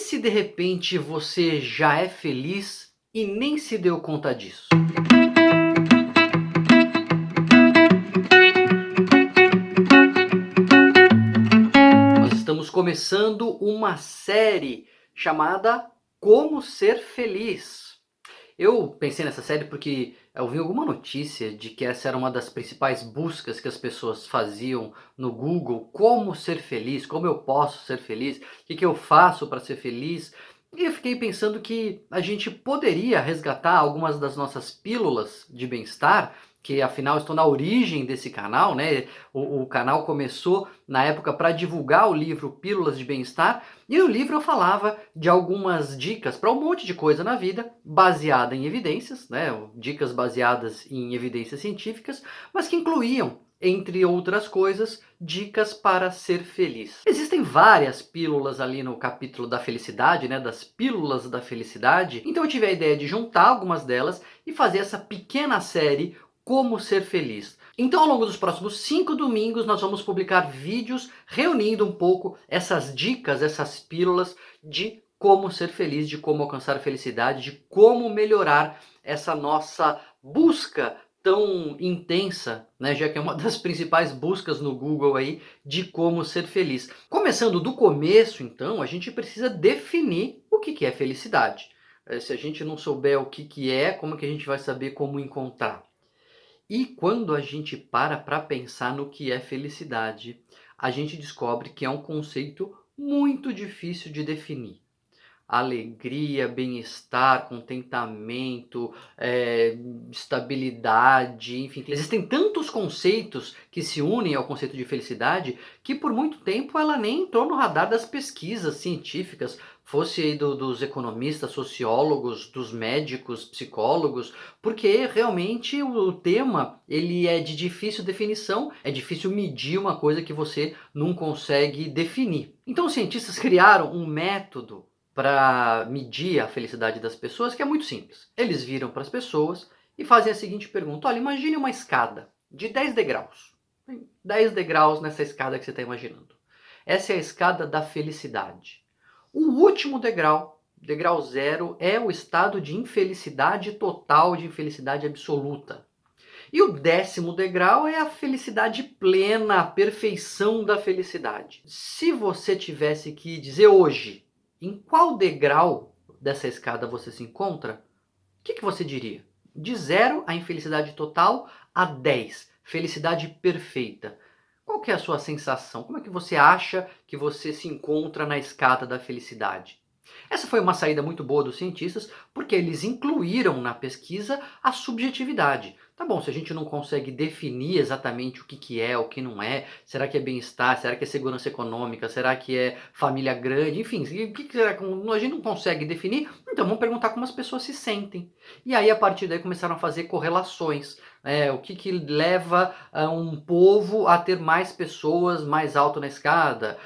se de repente você já é feliz e nem se deu conta disso? Nós estamos começando uma série chamada Como Ser Feliz. Eu pensei nessa série porque eu vi alguma notícia de que essa era uma das principais buscas que as pessoas faziam no Google. Como ser feliz? Como eu posso ser feliz? O que eu faço para ser feliz? E eu fiquei pensando que a gente poderia resgatar algumas das nossas pílulas de bem-estar, que afinal estão na origem desse canal, né? O canal começou na época para divulgar o livro Pílulas de Bem-Estar, e no livro eu falava de algumas dicas para um monte de coisa na vida, baseada em evidências, né? Dicas baseadas em evidências científicas, mas que incluíam, entre outras coisas, dicas para ser feliz. Existem várias pílulas ali no capítulo da felicidade, né? Das pílulas da felicidade. Então eu tive a ideia de juntar algumas delas e fazer essa pequena série Como Ser Feliz. Então, ao longo dos próximos 5 domingos, nós vamos publicar vídeos reunindo um pouco essas dicas, essas pílulas de como ser feliz, de como alcançar a felicidade, de como melhorar essa nossa busca tão intensa, né, já que é uma das principais buscas no Google aí de como ser feliz. Começando do começo, então, a gente precisa definir o que é felicidade. Se a gente não souber o que é, como que a gente vai saber como encontrar? E quando a gente para pensar no que é felicidade, a gente descobre que é um conceito muito difícil de definir. Alegria, bem-estar, contentamento, estabilidade, enfim. Existem tantos conceitos que se unem ao conceito de felicidade que por muito tempo ela nem entrou no radar das pesquisas científicas, fosse aí dos economistas, sociólogos, dos médicos, psicólogos, porque realmente o tema ele é de difícil definição, é difícil medir uma coisa que você não consegue definir. Então os cientistas criaram um método para medir a felicidade das pessoas, que é muito simples. Eles viram para as pessoas e fazem a seguinte pergunta: olha, imagine uma escada de 10 degraus. Tem 10 degraus nessa escada que você está imaginando. Essa é a escada da felicidade. O último degrau, degrau zero, é o estado de infelicidade total, de infelicidade absoluta. E o 10º degrau é a felicidade plena, a perfeição da felicidade. Se você tivesse que dizer hoje em qual degrau dessa escada você se encontra, o que você diria? De 0, a infelicidade total, a 10, felicidade perfeita. Qual que é a sua sensação? Como é que você acha que você se encontra na escada da felicidade? Essa foi uma saída muito boa dos cientistas, porque eles incluíram na pesquisa a subjetividade. Tá bom, se a gente não consegue definir exatamente o que é, o que não é, será que é bem-estar, será que é segurança econômica, será que é família grande, enfim, o que será que a gente não consegue definir? Então vamos perguntar como as pessoas se sentem. E aí a partir daí começaram a fazer correlações. O que leva um povo a ter mais pessoas mais alto na escada?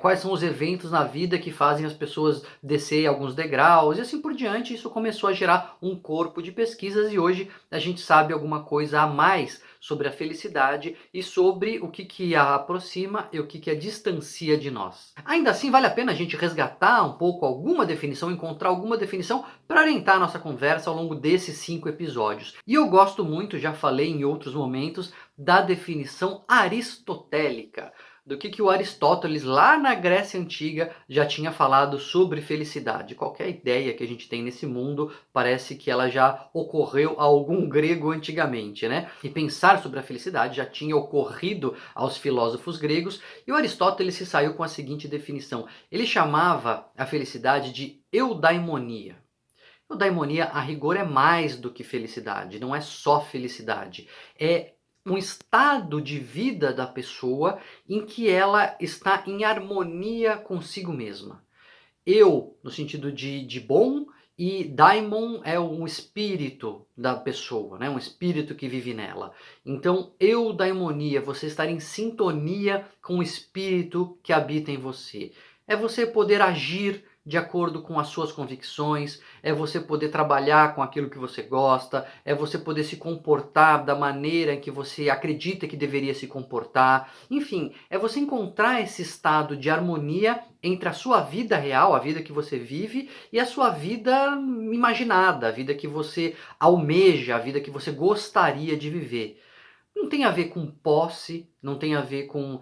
Quais são os eventos na vida que fazem as pessoas descer alguns degraus? E assim por diante, isso começou a gerar um corpo de pesquisas e hoje a gente sabe alguma coisa a mais sobre a felicidade e sobre o que a aproxima e o que a distancia de nós. Ainda assim, vale a pena a gente resgatar um pouco alguma definição, encontrar alguma definição para orientar a nossa conversa ao longo desses 5 episódios. E eu gosto muito, já falei em outros momentos, da definição aristotélica, do que o Aristóteles lá na Grécia Antiga já tinha falado sobre felicidade. Qualquer ideia que a gente tem nesse mundo parece que ela já ocorreu a algum grego antigamente, né? E pensar sobre a felicidade já tinha ocorrido aos filósofos gregos, e o Aristóteles se saiu com a seguinte definição. Ele chamava a felicidade de eudaimonia. Eudaimonia, a rigor, é mais do que felicidade, não é só felicidade. É um estado de vida da pessoa em que ela está em harmonia consigo mesma. Eu, no sentido de bom, e daimon é um espírito da pessoa, né? Um espírito que vive nela. Então, eudaimonia, você estar em sintonia com o espírito que habita em você. É você poder agir de acordo com as suas convicções, é você poder trabalhar com aquilo que você gosta, é você poder se comportar da maneira em que você acredita que deveria se comportar. Enfim, é você encontrar esse estado de harmonia entre a sua vida real, a vida que você vive, e a sua vida imaginada, a vida que você almeja, a vida que você gostaria de viver. Não tem a ver com posse, não tem a ver com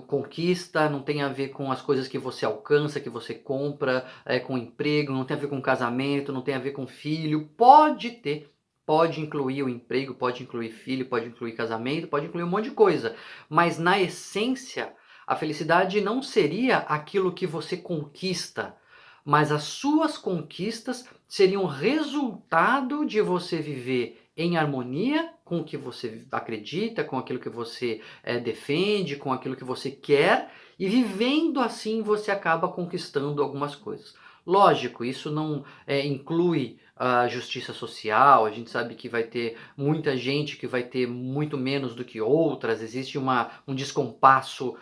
conquista, não tem a ver com as coisas que você alcança, que você compra, com emprego, não tem a ver com casamento, não tem a ver com filho. Pode ter, pode incluir o emprego, pode incluir filho, pode incluir casamento, pode incluir um monte de coisa. Mas na essência, a felicidade não seria aquilo que você conquista, mas as suas conquistas seriam resultado de você viver em harmonia com o que você acredita, com aquilo que você defende, com aquilo que você quer, e vivendo assim você acaba conquistando algumas coisas. Lógico, isso não inclui a justiça social, a gente sabe que vai ter muita gente que vai ter muito menos do que outras, existe um descompasso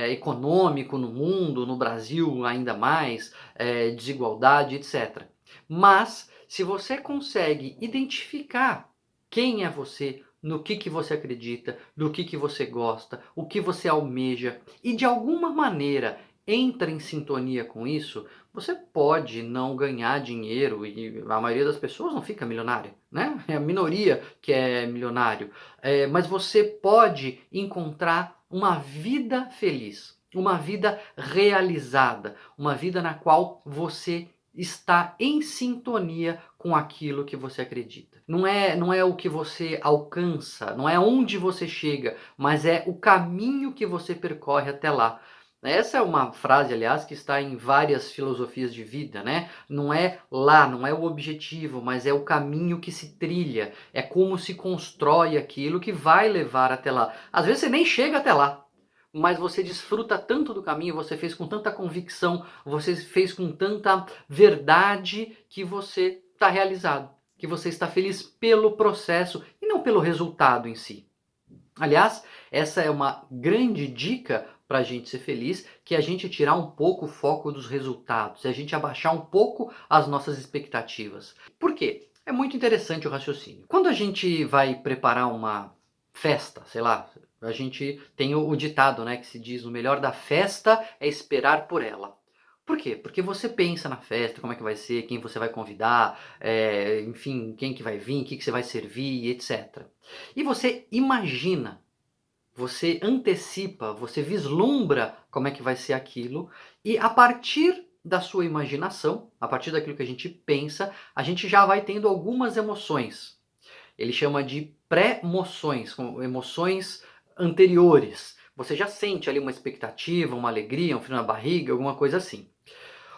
econômico no mundo, no Brasil ainda mais, desigualdade, etc. Mas, se você consegue identificar quem é você, no que você acredita, do que você gosta, o que você almeja e de alguma maneira entra em sintonia com isso, você pode não ganhar dinheiro e a maioria das pessoas não fica milionária, né? É a minoria que é milionário. Mas você pode encontrar uma vida feliz, uma vida realizada, uma vida na qual você está em sintonia com aquilo que você acredita. Não é o que você alcança, não é onde você chega, mas é o caminho que você percorre até lá. Essa é uma frase, aliás, que está em várias filosofias de vida, né? Não é lá, não é o objetivo, mas é o caminho que se trilha, é como se constrói aquilo que vai levar até lá. Às vezes você nem chega até lá, mas você desfruta tanto do caminho, você fez com tanta convicção, você fez com tanta verdade que você está realizado, que você está feliz pelo processo e não pelo resultado em si. Aliás, essa é uma grande dica para a gente ser feliz, que é a gente tirar um pouco o foco dos resultados, é a gente abaixar um pouco as nossas expectativas. Por quê? É muito interessante o raciocínio. Quando a gente vai preparar uma festa, sei lá, a gente tem o ditado, né, que se diz: o melhor da festa é esperar por ela. Por quê? Porque você pensa na festa, como é que vai ser, quem você vai convidar, enfim, quem que vai vir, o que você vai servir, etc. E você imagina, você antecipa, você vislumbra como é que vai ser aquilo, e a partir da sua imaginação, a partir daquilo que a gente pensa, a gente já vai tendo algumas emoções. Ele chama de pré-moções, com emoções anteriores. Você já sente ali uma expectativa, uma alegria, um frio na barriga, alguma coisa assim.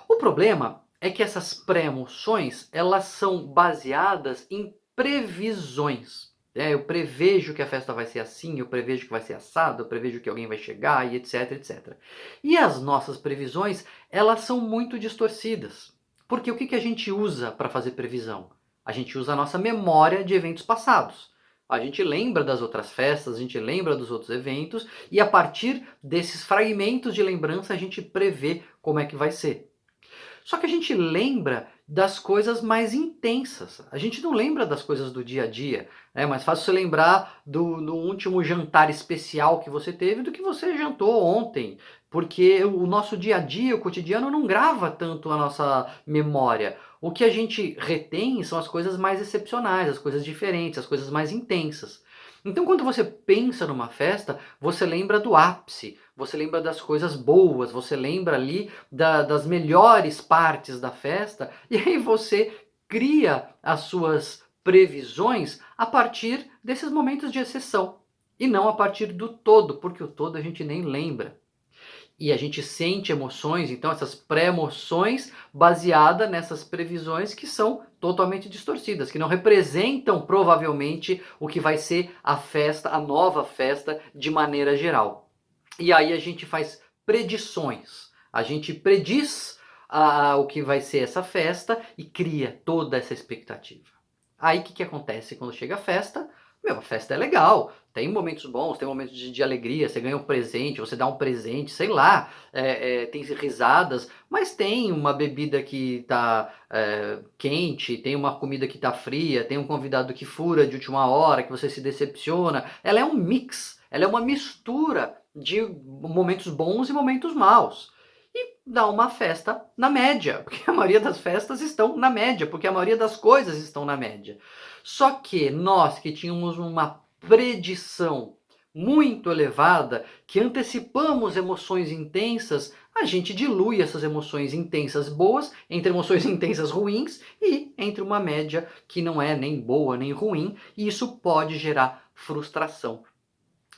O problema é que essas pré-emoções, elas são baseadas em previsões. Eu prevejo que a festa vai ser assim, eu prevejo que vai ser assado, eu prevejo que alguém vai chegar e etc, etc. E as nossas previsões, elas são muito distorcidas. Porque o que a gente usa para fazer previsão? A gente usa a nossa memória de eventos passados. A gente lembra das outras festas, a gente lembra dos outros eventos, e a partir desses fragmentos de lembrança a gente prevê como é que vai ser. Só que a gente lembra das coisas mais intensas. A gente não lembra das coisas do dia a dia. É mais fácil você lembrar do último jantar especial que você teve do que você jantou ontem. Porque o nosso dia a dia, o cotidiano, não grava tanto a nossa memória. O que a gente retém são as coisas mais excepcionais, as coisas diferentes, as coisas mais intensas. Então, quando você pensa numa festa, você lembra do ápice, você lembra das coisas boas, você lembra ali das melhores partes da festa, e aí você cria as suas previsões a partir desses momentos de exceção, e não a partir do todo, porque o todo a gente nem lembra. E a gente sente emoções, então essas pré-emoções baseadas nessas previsões que são totalmente distorcidas, que não representam provavelmente o que vai ser a festa, a nova festa de maneira geral. E aí a gente faz predições, a gente prediz o que vai ser essa festa e cria toda essa expectativa. Aí o que acontece quando chega a festa? Meu, a festa é legal, tem momentos bons, tem momentos de alegria, você ganha um presente, você dá um presente, sei lá, tem risadas, mas tem uma bebida que tá quente, tem uma comida que tá fria, tem um convidado que fura de última hora, que você se decepciona. Ela é um mix, ela é uma mistura de momentos bons e momentos maus. E dá uma festa na média, porque a maioria das festas estão na média, porque a maioria das coisas estão na média. Só que nós que tínhamos uma predição muito elevada, que antecipamos emoções intensas, a gente dilui essas emoções intensas boas entre emoções intensas ruins e entre uma média que não é nem boa nem ruim, e isso pode gerar frustração.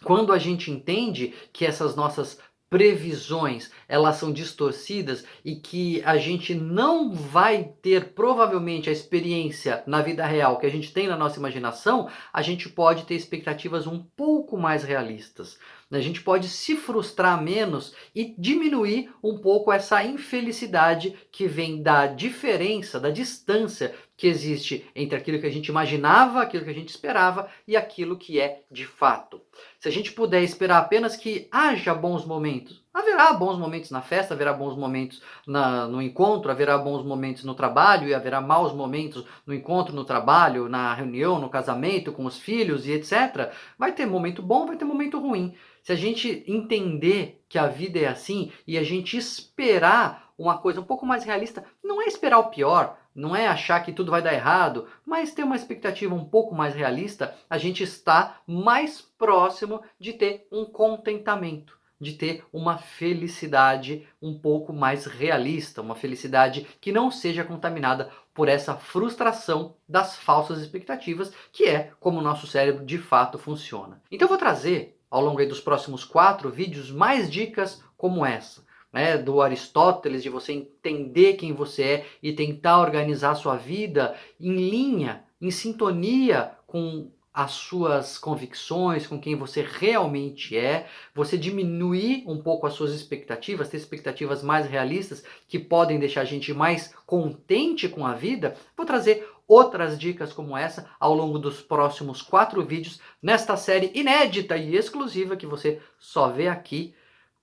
Quando a gente entende que essas nossas previsões, elas são distorcidas e que a gente não vai ter provavelmente a experiência na vida real que a gente tem na nossa imaginação, a gente pode ter expectativas um pouco mais realistas. A gente pode se frustrar menos e diminuir um pouco essa infelicidade que vem da diferença, da distância que existe entre aquilo que a gente imaginava, aquilo que a gente esperava e aquilo que é de fato. Se a gente puder esperar apenas que haja bons momentos, haverá bons momentos na festa, haverá bons momentos no encontro, haverá bons momentos no trabalho e haverá maus momentos no encontro, no trabalho, na reunião, no casamento, com os filhos e etc. Vai ter momento bom, vai ter momento ruim. Se a gente entender que a vida é assim e a gente esperar uma coisa um pouco mais realista, não é esperar o pior, não é achar que tudo vai dar errado, mas ter uma expectativa um pouco mais realista, a gente está mais próximo de ter um contentamento, de ter uma felicidade um pouco mais realista, uma felicidade que não seja contaminada por essa frustração das falsas expectativas, que é como o nosso cérebro de fato funciona. Então eu vou trazer, ao longo dos próximos 4 vídeos, mais dicas como essa, né, do Aristóteles, de você entender quem você é e tentar organizar a sua vida em linha, em sintonia com as suas convicções, com quem você realmente é, você diminuir um pouco as suas expectativas, ter expectativas mais realistas que podem deixar a gente mais contente com a vida. Vou trazer outras dicas como essa ao longo dos próximos 4 vídeos nesta série inédita e exclusiva que você só vê aqui,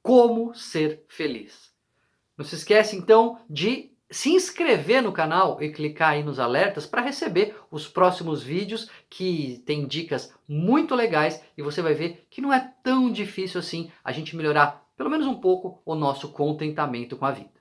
Como Ser Feliz. Não se esquece então de se inscrever no canal e clicar aí nos alertas para receber os próximos vídeos que tem dicas muito legais e você vai ver que não é tão difícil assim a gente melhorar pelo menos um pouco o nosso contentamento com a vida.